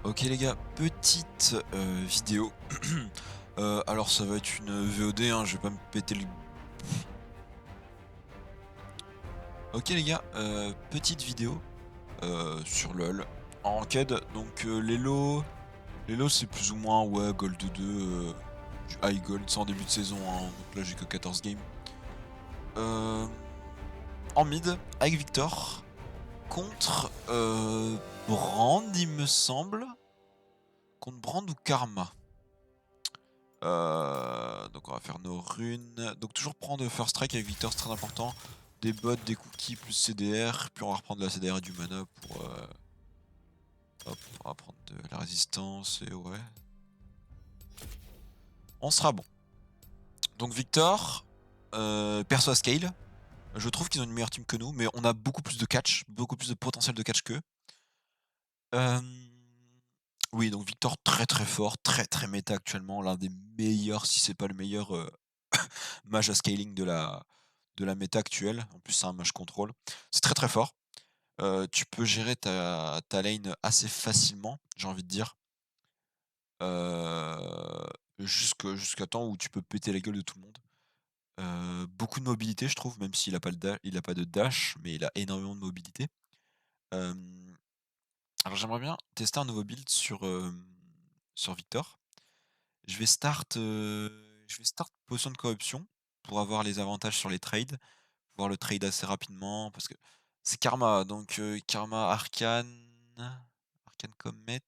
Ok les gars, petite vidéo. Alors ça va être une VOD, hein, je vais pas me péter le... Ok les gars, petite vidéo sur LoL en ranked. Donc les lots c'est plus ou moins ouais Gold 2, du high gold, c'est en début de saison, hein, donc là j'ai que 14 games. Euh, En mid avec Victor contre Brand il me semble. Contre Brand ou Karma. Donc on va faire nos runes. Donc toujours prendre first strike avec Victor, c'est très important. Des bots, des cookies plus CDR. Puis on va reprendre la CDR et du mana pour... hop, on va prendre de la résistance et ouais. On sera bon. Donc Victor, perso à scale. Je trouve qu'ils ont une meilleure team que nous, mais on a beaucoup plus de catch, beaucoup plus de potentiel de catch qu'eux. Oui, donc Victor très très fort, très très méta actuellement, l'un des meilleurs, si c'est pas le meilleur mage à scaling de la méta actuelle. En plus, c'est un mage contrôle. C'est très très fort. Tu peux gérer ta lane assez facilement, j'ai envie de dire. Jusqu'à temps où tu peux péter la gueule de tout le monde. Beaucoup de mobilité, je trouve, même s'il a pas il a pas de dash, mais il a énormément de mobilité. Hem, alors j'aimerais bien tester un nouveau build sur Victor. Je vais start potion de corruption pour avoir les avantages sur les trades, pouvoir le trade assez rapidement parce que c'est Karma, donc Karma Arcane Comet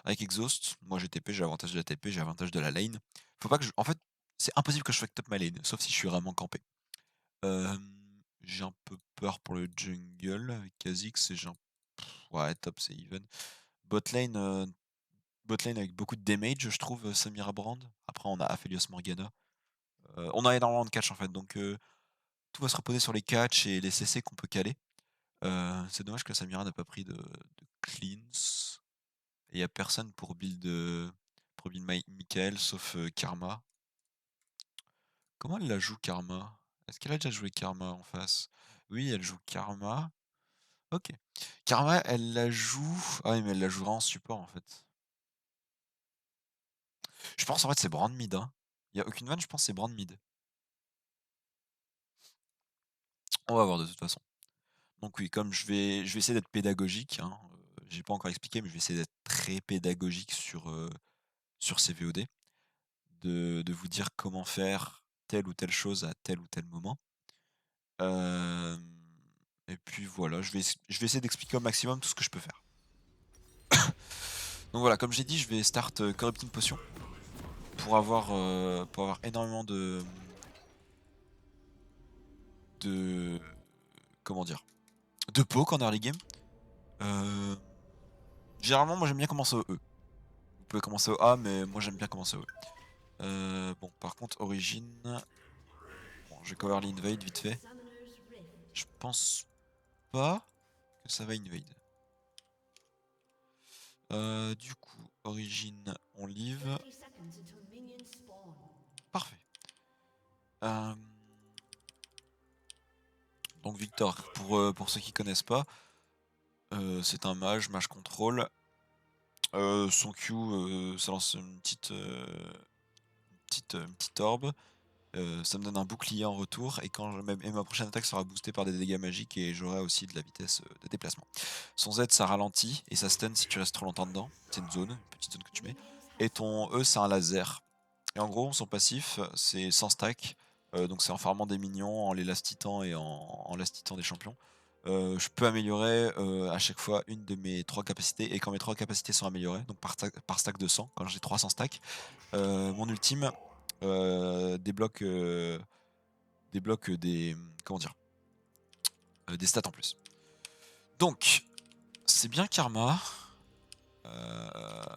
avec Exhaust. Moi j'ai TP, j'ai l'avantage de la TP, j'ai l'avantage de la lane. Faut pas que en fait, c'est impossible que je fuck up ma lane, sauf si je suis vraiment campé. J'ai un peu peur pour le jungle avec Kha'Zix et ouais, top, c'est even. Bot lane, avec beaucoup de damage, je trouve, Samira Brand. Après, on a Aphelios Morgana. On a énormément de catch en fait, donc tout va se reposer sur les catch et les CC qu'on peut caler. C'est dommage que Samira n'a pas pris de cleans. Et il y a personne pour build Michael sauf Karma. Comment elle la joue Karma? Est-ce qu'elle a déjà joué Karma en face? Oui, elle joue Karma. Ok. Karma, elle la joue. Ah oui, mais elle la jouera en support en fait. Je pense en fait c'est Brand mid. Hein. Il y a aucune vanne, je pense c'est Brand mid. On va voir de toute façon. Donc oui, comme je vais essayer d'être pédagogique, hein, j'ai pas encore expliqué, mais je vais essayer d'être très pédagogique sur ces VOD, de vous dire comment faire telle ou telle chose à tel ou tel moment. Hem et puis voilà, je vais essayer d'expliquer au maximum tout ce que je peux faire. Donc voilà, comme j'ai dit, je vais start, Corrupting Potion pour avoir énormément de comment dire? De poke en early game. Heu, Généralement, moi j'aime bien commencer au E. Vous pouvez commencer au A, mais moi j'aime bien commencer au E. Bon, par contre, Origin, bon, je vais cover l'invade vite fait. Je pense pas que ça va invade. Du coup, Origin, on leave. Parfait. Donc Victor, pour ceux qui connaissent pas, c'est un mage contrôle. Son Q, ça lance une petite orbe. Ça me donne un bouclier en retour et ma prochaine attaque sera boostée par des dégâts magiques et j'aurai aussi de la vitesse de déplacement. Son Z ça ralentit et ça stun si tu restes trop longtemps dedans. C'est une zone, une petite zone que tu mets. Et ton E c'est un laser. Et en gros son passif c'est 100 stack. Donc c'est en farmant des minions, en les lastitant et en lastitant des champions. Je peux améliorer à chaque fois une de mes 3 capacités et quand mes 3 capacités sont améliorées, donc par stack de 100, quand j'ai 300 stacks, mon ultime débloque comment dire, des stats en plus. Donc c'est bien Karma. Euh,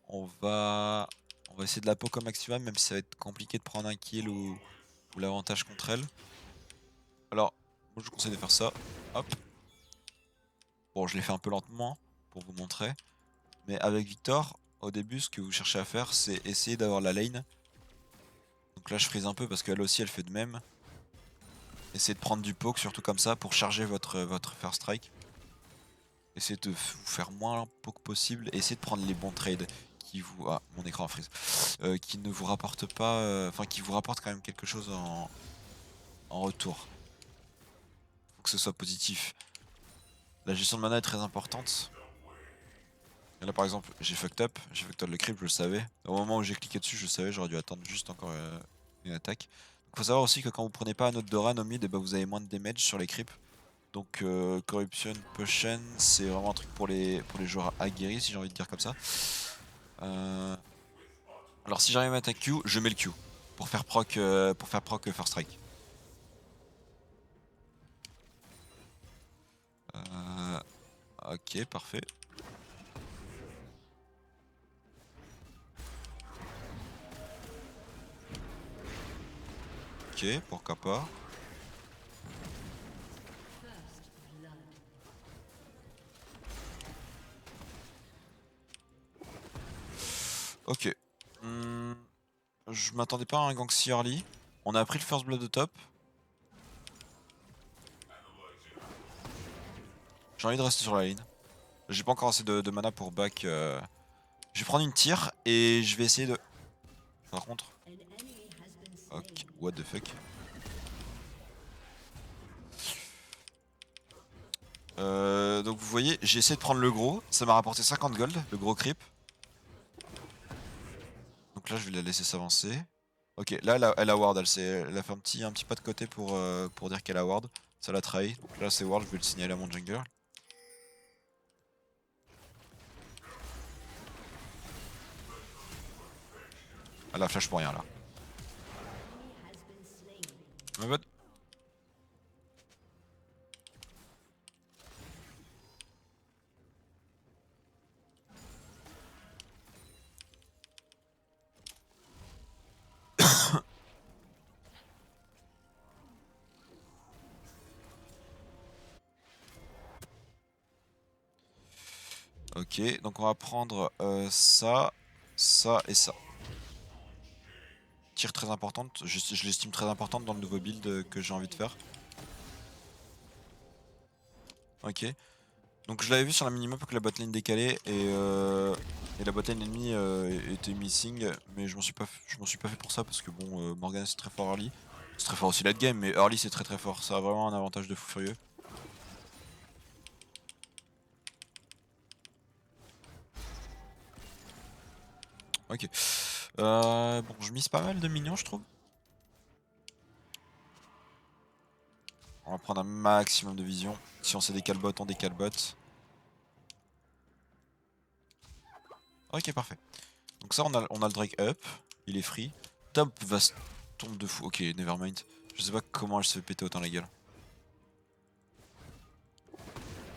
on va essayer de la poke au maximum, même si ça va être compliqué de prendre un kill ou l'avantage contre elle. Alors moi je vous conseille de faire ça. Hop. Bon, je l'ai fait un peu lentement pour vous montrer, mais avec Victor, au début, ce que vous cherchez à faire, c'est essayer d'avoir la lane. Donc là, je freeze un peu parce qu'elle aussi, elle fait de même. Essayez de prendre du poke, surtout comme ça, pour charger votre first strike. Essayez de vous faire moins poke possible. Essayez de prendre les bons trades qui vous... Ah, mon écran a freeze. Qui ne vous rapportent pas... Enfin, qui vous rapportent quand même quelque chose en retour. Faut que ce soit positif. La gestion de mana est très importante. Et là par exemple, j'ai fucked up le creep, je le savais. Au moment où j'ai cliqué dessus, je savais, j'aurais dû attendre juste encore une attaque. Donc faut savoir aussi que quand vous prenez pas un autre Dora, no mid, et bah vous avez moins de damage sur les creeps. Donc Corruption, Potion, c'est vraiment un truc pour les joueurs aguerris, si j'ai envie de dire comme ça. Alors si j'arrive à mettre un Q, je mets le Q pour faire proc First Strike. Ok, parfait. Ok, pourquoi pas. Ok. Je m'attendais pas à un gank si early. On a pris le first blood au top. J'ai envie de rester sur la lane. J'ai pas encore assez de mana pour back. Je vais prendre une tire et je vais essayer de... Par contre... Ok, what the fuck. Donc vous voyez, j'ai essayé de prendre le gros. Ça m'a rapporté 50 gold, le gros creep. Donc là je vais la laisser s'avancer. Ok, là elle a ward, elle a fait un petit pas de côté pour dire qu'elle a ward. Ça l'a trahi. Donc là c'est ward, je vais le signaler à mon jungler. Elle a flash pour rien là. My bad. Ok, donc on va prendre ça, ça et ça. Tire très importante, je l'estime très importante dans le nouveau build que j'ai envie de faire. Ok. Donc je l'avais vu sur la minimap que la botlane décalée et la botlane ennemie était missing, mais je m'en suis pas fait pour ça parce que bon, Morgana c'est très fort early. C'est très fort aussi late game, mais early c'est très très fort, ça a vraiment un avantage de fou furieux. Ok. Bon, je mise pas mal de minions je trouve. On va prendre un maximum de vision. Si on sait décale bot, on décale bot. Ok, parfait. Donc ça, on a le Drake up. Il est free. Top va se tomber de fou. Ok, nevermind. Je sais pas comment elle se fait péter autant la gueule.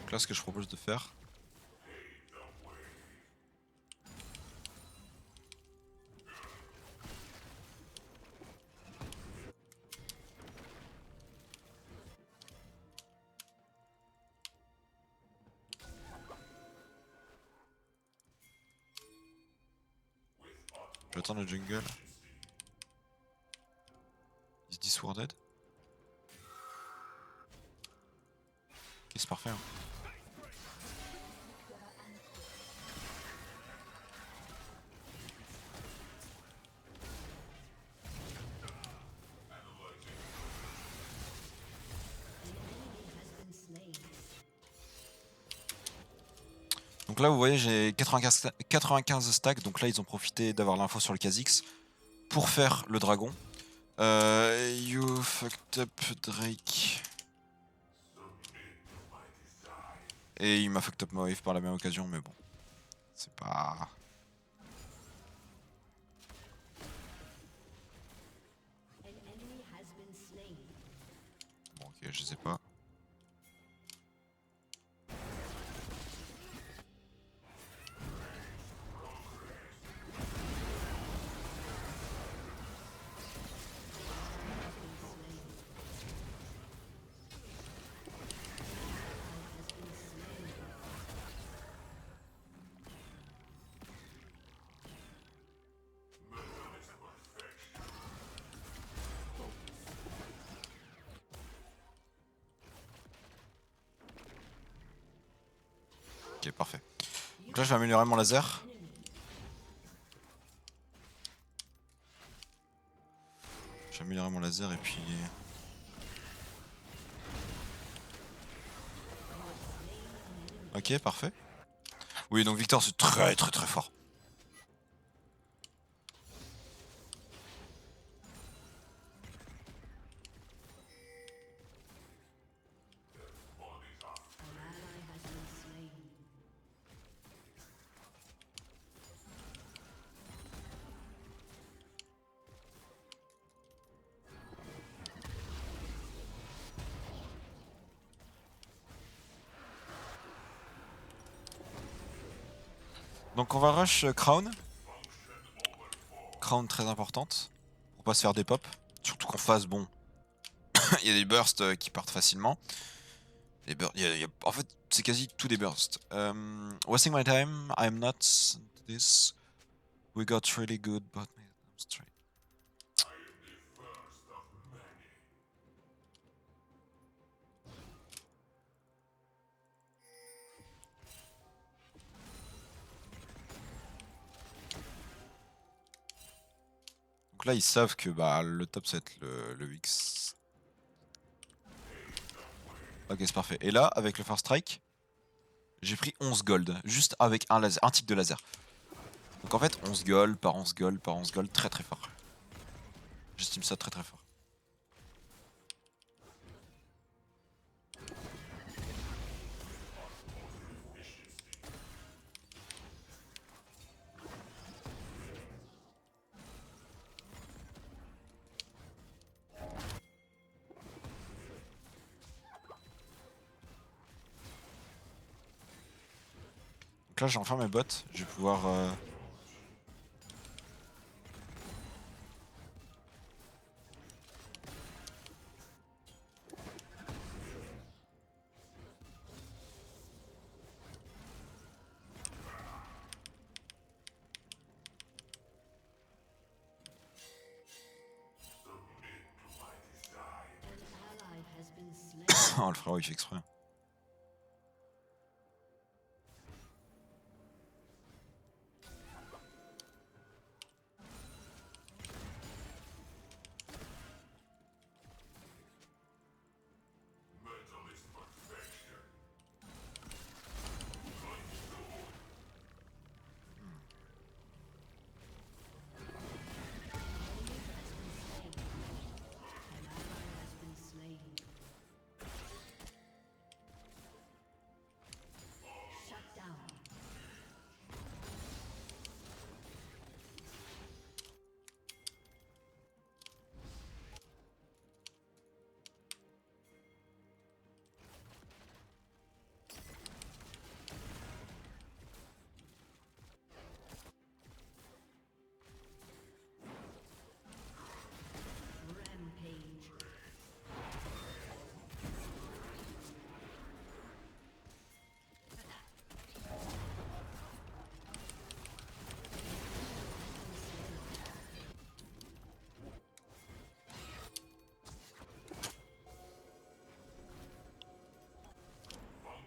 Donc là, ce que je propose de faire... Je vais attendre le jungle. Is this warded? Ok, c'est parfait. Hein. Donc là, vous voyez, j'ai 95 stacks. Donc là, ils ont profité d'avoir l'info sur le Kha'Zix pour faire le dragon. You fucked up Drake. Et il m'a fucked up ma wave par la même occasion, mais bon. C'est pas... Bon, ok, je sais pas. Ok, parfait. Donc là, je vais améliorer mon laser. Je vais améliorer mon laser et puis... Ok, parfait. Oui, donc Victor, c'est très très très fort. Donc on va rush Crown. Crown très importante. Pour pas se faire des pop. Surtout qu'en face, bon, il y a des bursts qui partent facilement. Les bursts, en fait, c'est quasi tout des bursts. Wasting my time, I'm not into this. We got really good, but made them straight. Donc là, ils savent que bah, le top, ça va être le X. Ok, c'est parfait. Et là, avec le First Strike, j'ai pris 11 gold. Juste avec un laser, un type de laser. Donc en fait, 11 gold par 11 gold par 11 gold, très très fort. J'estime ça très très fort. Donc là, j'ai enfin mes bots. Je vais pouvoir... oh, le frérot, il fait exprès.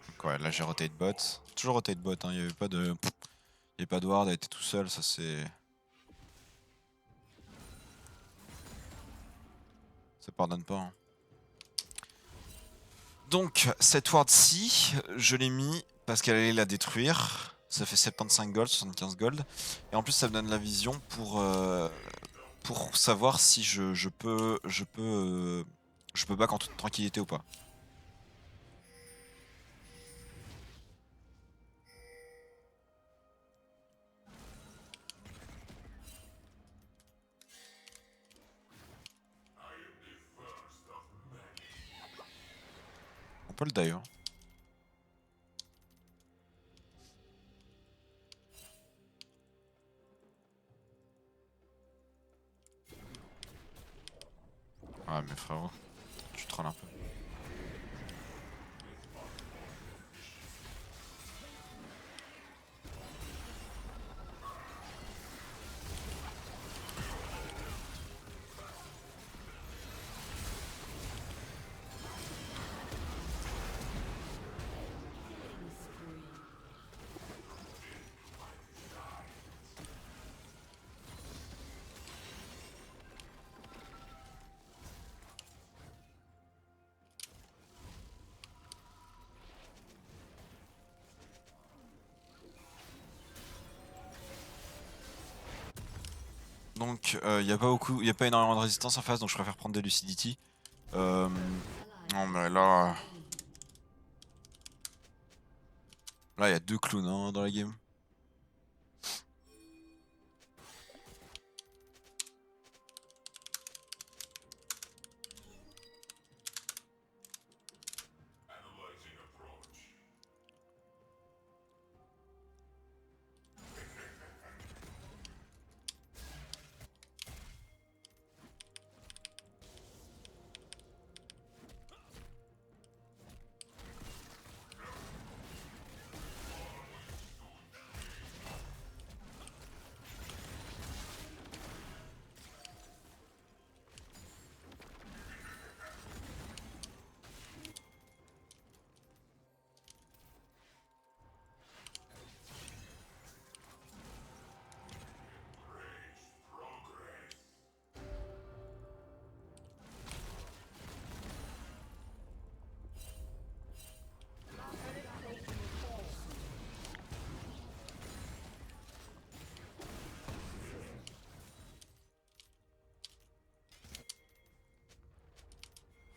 Donc ouais, là j'ai rotate bot. Toujours rotate bot, hein. Il n'y avait pas de... Il n'y avait pas de ward, elle était tout seul, ça c'est... Ça pardonne pas. Hein. Donc, cette ward-ci, je l'ai mis parce qu'elle allait la détruire. Ça fait 75 gold, 75 gold. Et en plus, ça me donne la vision pour savoir si je peux back en toute tranquillité ou pas. On peut le die. Hein. Ouais, mais frérot, tu trolles un peu. Donc y a pas énormément de résistance en face, donc je préfère prendre des Lucidity. Non mais là... Là y a 2 clowns hein, dans la game.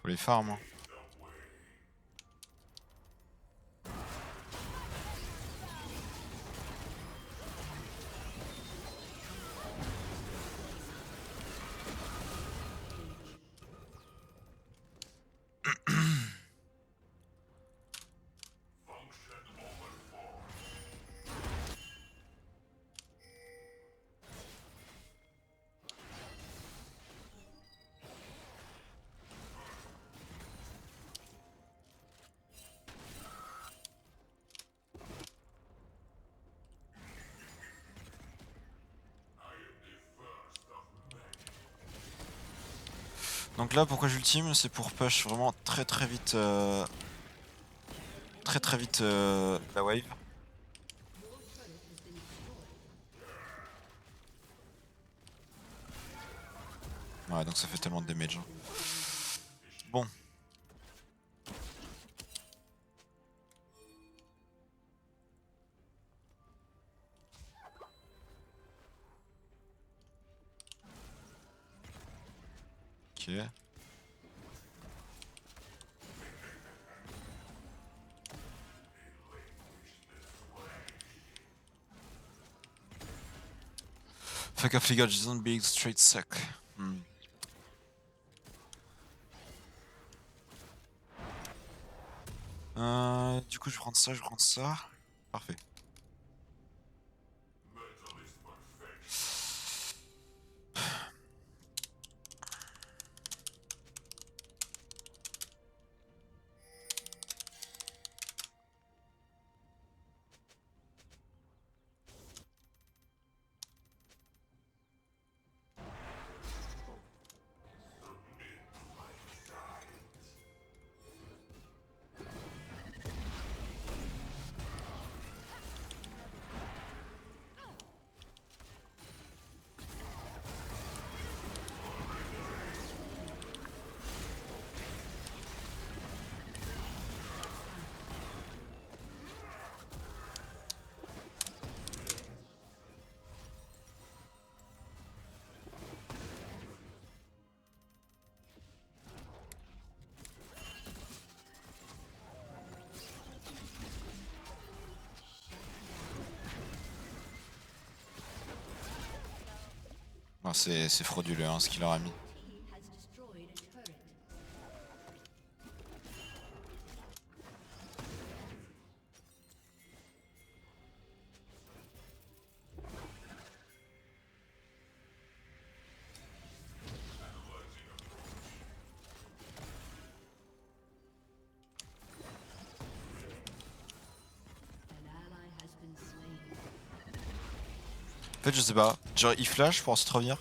Faut les farm hein. Donc là pourquoi j'ultime, c'est pour push vraiment très vite la wave. Ouais donc ça fait tellement de damage. Bon. Ok. Fuck off les gars, just don't be straight suck. Du coup je vais prendre ça, Parfait. Ah, c'est frauduleux hein, ce qu'il leur a mis. En fait je sais pas, genre il flash pour ensuite revenir.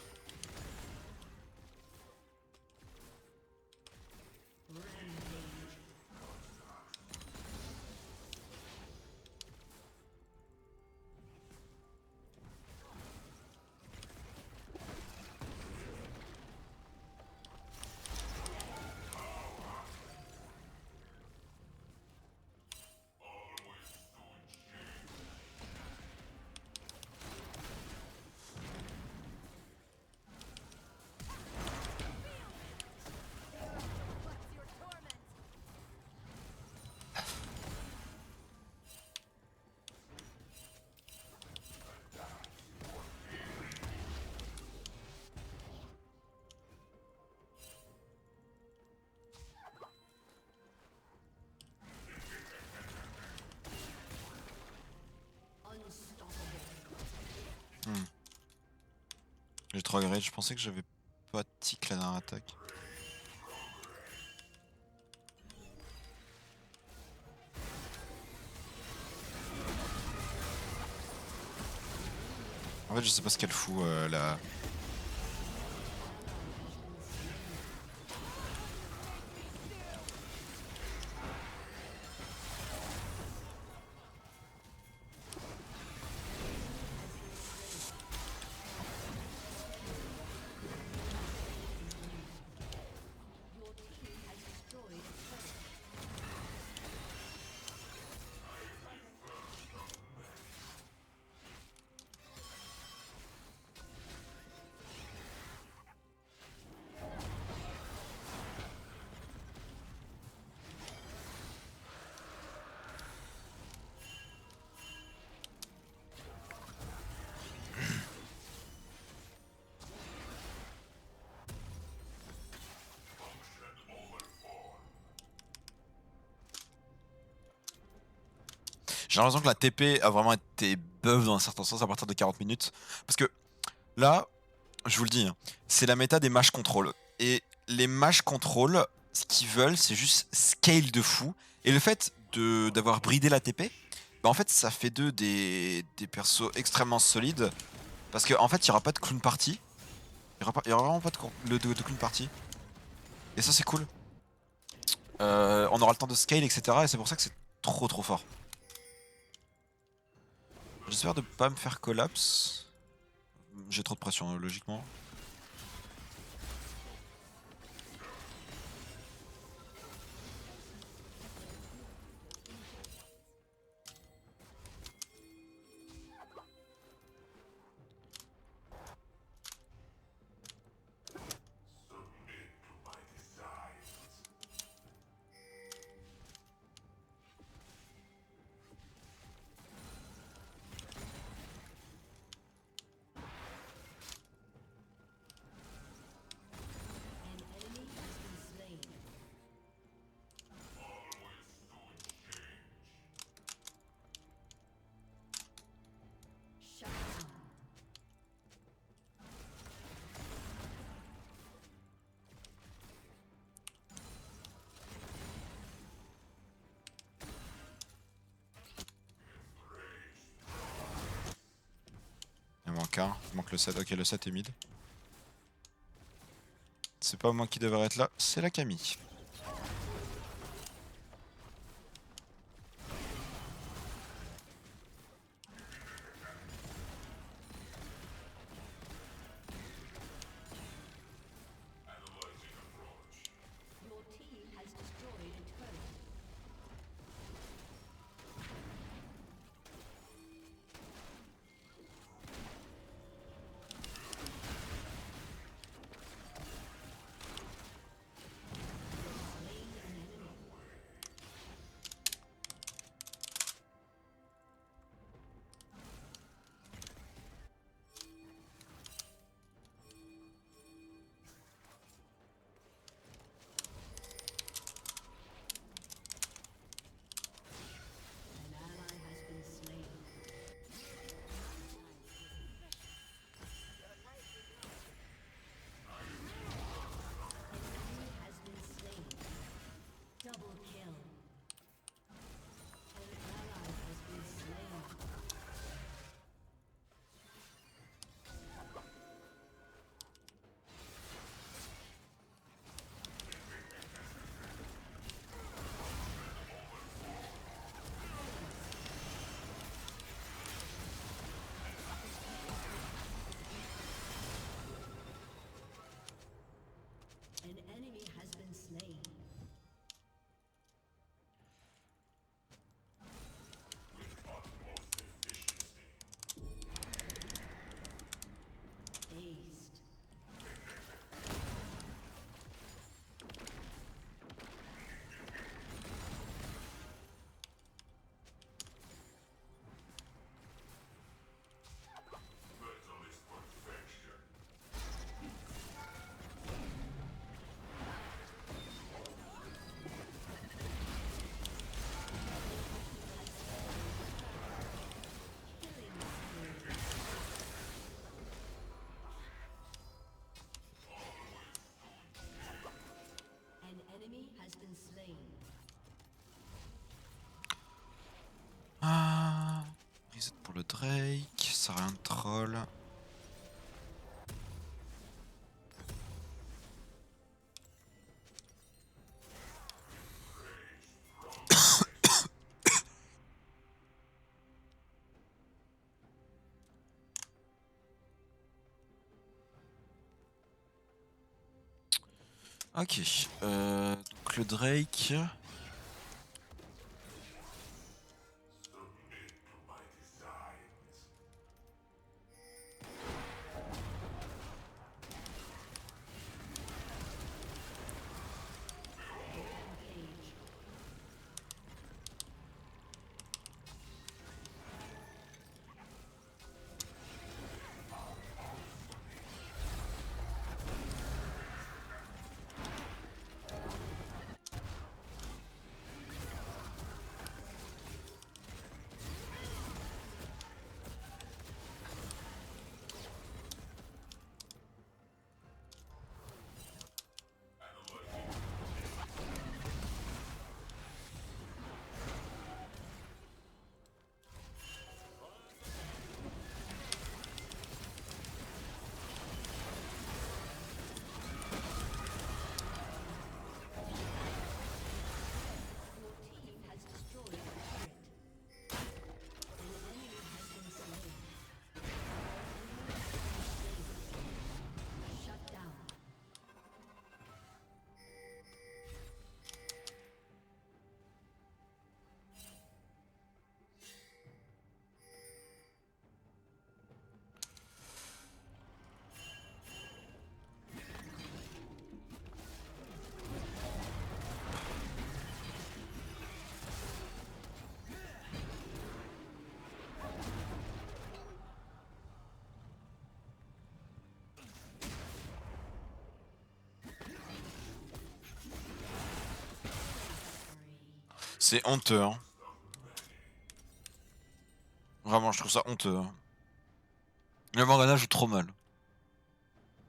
regrette, je pensais que j'avais pas tic la dernière attaque. En fait, je sais pas ce qu'elle fout là. J'ai l'impression que la TP a vraiment été buff dans un certain sens à partir de 40 minutes. Parce que là, je vous le dis, hein, c'est la méta des mage control. Et les mage control, ce qu'ils veulent, c'est juste scale de fou. Et le fait d'avoir bridé la TP, bah en fait, ça fait d'eux des persos extrêmement solides. Parce qu'en fait, il n'y aura pas de clown party. Il y aura vraiment pas de clown party. Et ça, c'est cool. On aura le temps de scale, etc. Et c'est pour ça que c'est trop fort. J'espère de pas me faire collapse. J'ai trop de pression, logiquement. Il manque un, il manque le 7. Ok, le 7 est mid. C'est pas moi qui devrais être là, c'est la Camille. Ah, reset pour le Drake, ça rien de troll. Ok, donc le Drake. C'est honteux, hein. Vraiment, je trouve ça honteux. Hein. Le Morgana joue trop mal.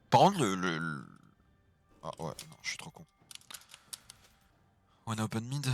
Par contre, Ah ouais, non, je suis trop con. On est open mid.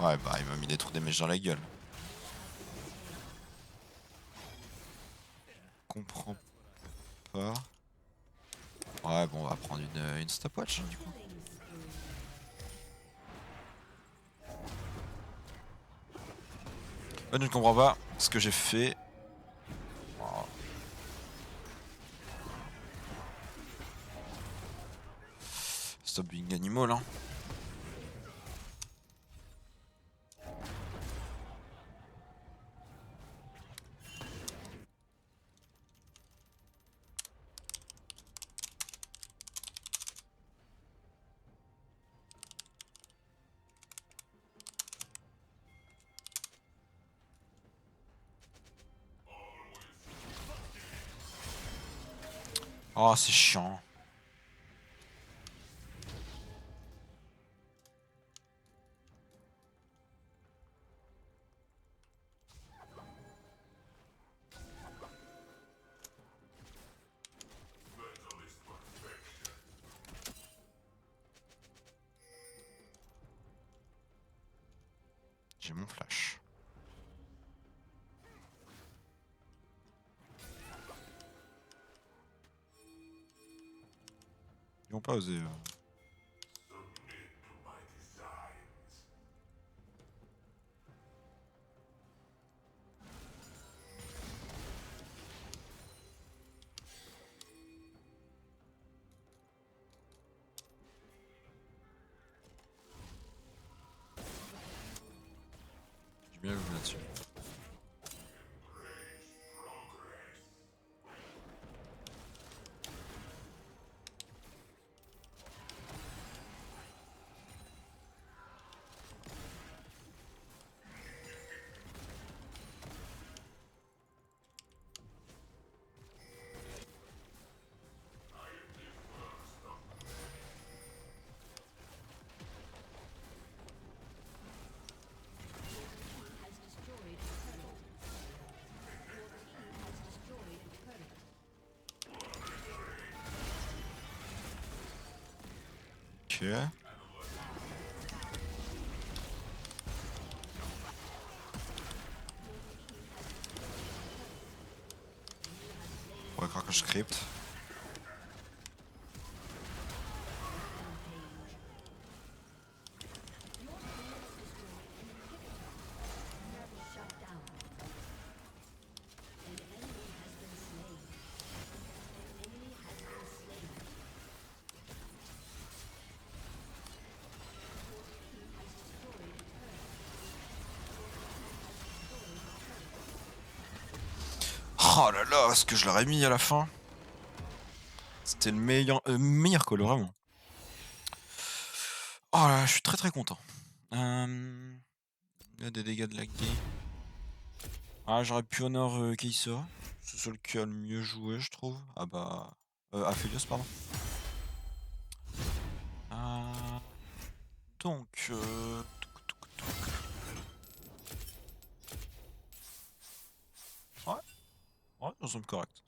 Ouais, bah il m'a mis des trous des mèches dans la gueule. Comprends pas. Ouais, bon, on va prendre une stopwatch hein, du coup. Je ne comprends pas ce que j'ai fait. Oh. Stop being animal, hein. Oh, c'est chiant. J'ai mon flash. Ils vont pas oser. là-dessus. Ok. Ouais, craquage script. Oh là là, ce que je l'aurais mis à la fin. C'était le meilleur call, vraiment. Oh là, je suis très content. Il y a des dégâts de la game. Ah, j'aurais pu honor Keisa. C'est celui qui a le mieux joué, je trouve. Ah bah. Aphelios, pardon. Donc. Ouais, ouais, ça semble correct.